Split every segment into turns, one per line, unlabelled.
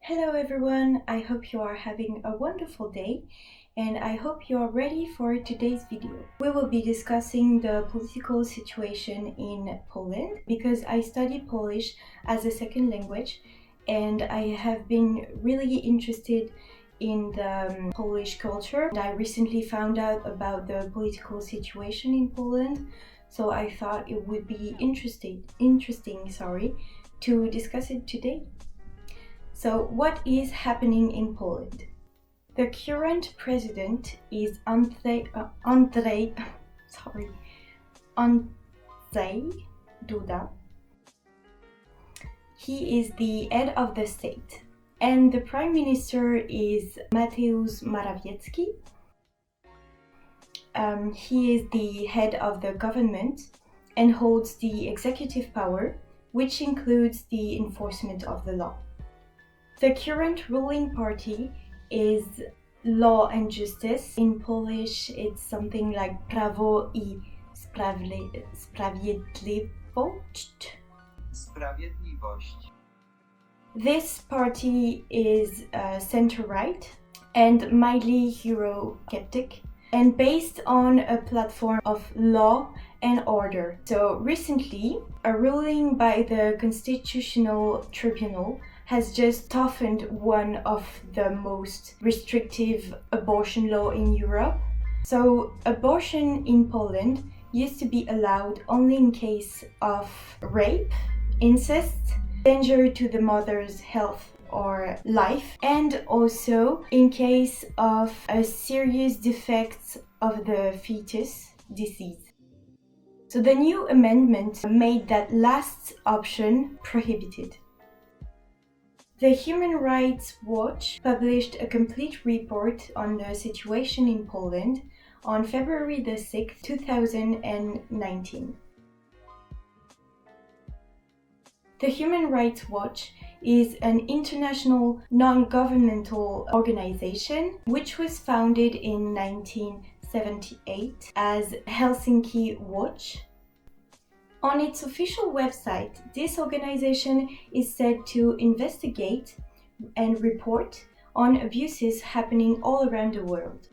Hello everyone, I hope you are having a wonderful day and I hope you are ready for today's video. We will be discussing the political situation in Poland because I study Polish as a second language and I have been really interested in the Polish culture. I recently found out about the political situation in Poland, so I thought it would be interesting, to discuss it today. So, what is happening in Poland? The current president is Andrzej Duda. He is the head of the state, and the prime minister is Mateusz Morawiecki. He is the head of the government and holds the executive power, which includes the enforcement of the law. The current ruling party is Law and Justice. In Polish, it's something like Prawo I Sprawiedliwość. This party is center-right and mildly Eurosceptic and based on a platform of law and order. So recently, a ruling by the Constitutional Tribunal has just toughened one of the most restrictive abortion law in Europe. So abortion in Poland used to be allowed only in case of rape, incest, danger to the mother's health or life, and also in case of a serious defect of the fetus disease. So the new amendment made that last option prohibited. The Human Rights Watch published a complete report on the situation in Poland on February the 6th, 2019. The Human Rights Watch is an international non-governmental organization which was founded in 1978 as Helsinki Watch. On its official website, this organization is said to investigate and report on abuses happening all around the world.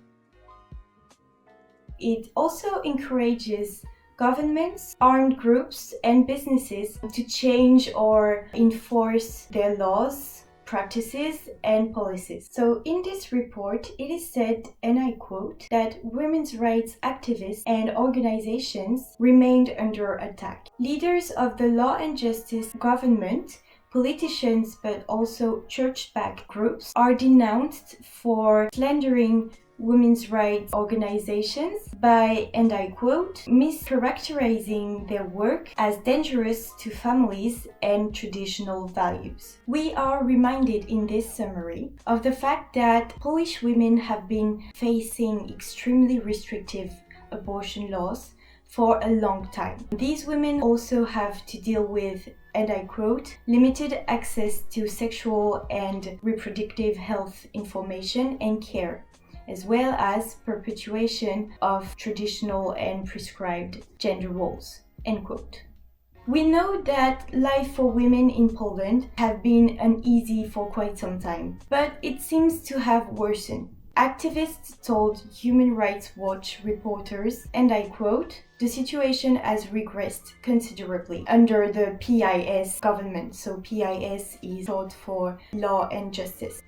It also encourages governments, armed groups, and businesses to change or enforce their laws, practices, and policies. So in this report, it is said, and I quote, that women's rights activists and organizations remained under attack. Leaders of the Law and Justice government, politicians, but also church-backed groups are denounced for slandering women's rights organizations by, and I quote, mischaracterizing their work as dangerous to families and traditional values. We are reminded in this summary of the fact that Polish women have been facing extremely restrictive abortion laws for a long time. These women also have to deal with, and I quote, limited access to sexual and reproductive health information and care, as well as perpetuation of traditional and prescribed gender roles, end quote. We know that life for women in Poland have been uneasy for quite some time, but it seems to have worsened. Activists told Human Rights Watch reporters, and I quote, the situation has regressed considerably under the PIS government. So PIS is short for Law and Justice.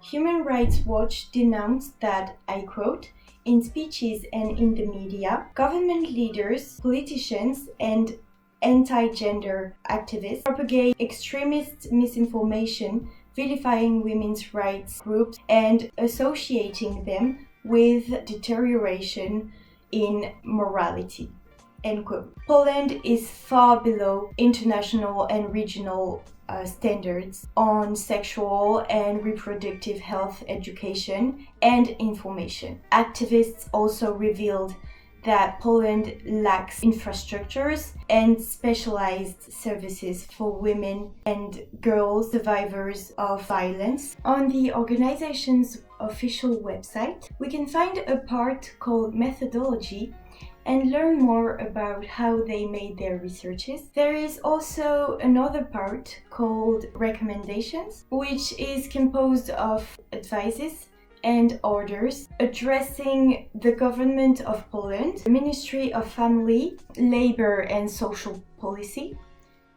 Human Rights Watch denounced that, I quote, in speeches and in the media, government leaders, politicians, and anti-gender activists propagate extremist misinformation, vilifying women's rights groups and associating them with deterioration in morality, end quote. Poland is far below international and regional standards on sexual and reproductive health education and information. Activists also revealed that Poland lacks infrastructures and specialized services for women and girls survivors of violence. On the organization's official website, we can find a part called Methodology, and learn more about how they made their researches. There is also another part called recommendations, which is composed of advices and orders addressing the government of Poland, the Ministry of Family, Labor and Social Policy,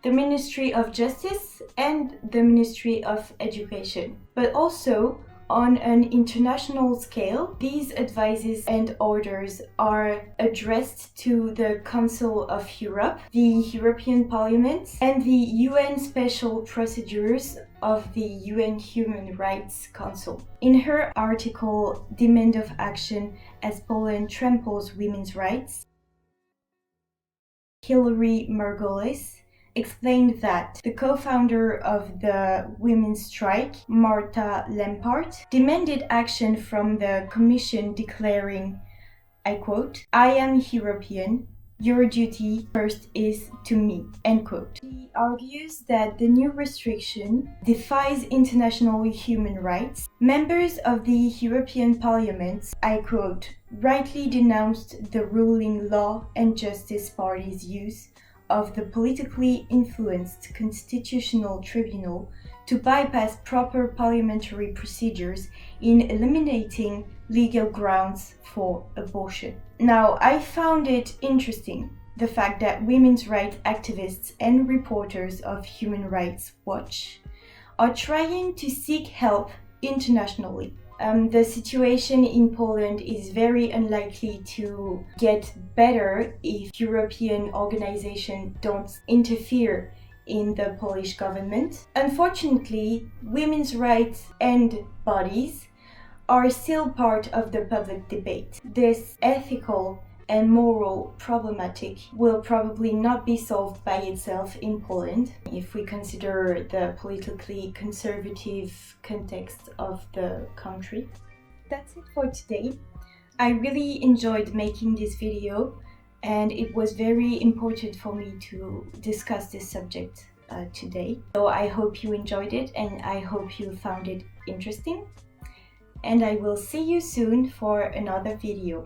the Ministry of Justice and the Ministry of Education. But also, on an international scale, these advices and orders are addressed to the Council of Europe, the European Parliament, and the UN Special Procedures of the UN Human Rights Council. In her article, Demand of Action as Poland Tramples Women's Rights, Hillary Margolis explained that the co-founder of the women's strike, Marta Lempart, demanded action from the Commission declaring, I quote, "I am European, your duty first is to me," end quote. She argues that the new restriction defies international human rights. Members of the European Parliament, I quote, rightly denounced the ruling Law and Justice Party's use of the politically influenced Constitutional Tribunal to bypass proper parliamentary procedures in eliminating legal grounds for abortion. Now, I found it interesting, the fact that women's rights activists and reporters of Human Rights Watch are trying to seek help internationally. The situation in Poland is very unlikely to get better if European organizations don't interfere in the Polish government. Unfortunately, women's rights and bodies are still part of the public debate. This ethical and moral problematic will probably not be solved by itself in Poland if we consider the politically conservative context of the country. That's it for today. I really enjoyed making this video and it was very important for me to discuss this subject today. So I hope you enjoyed it and I hope you found it interesting. And I will see you soon for another video.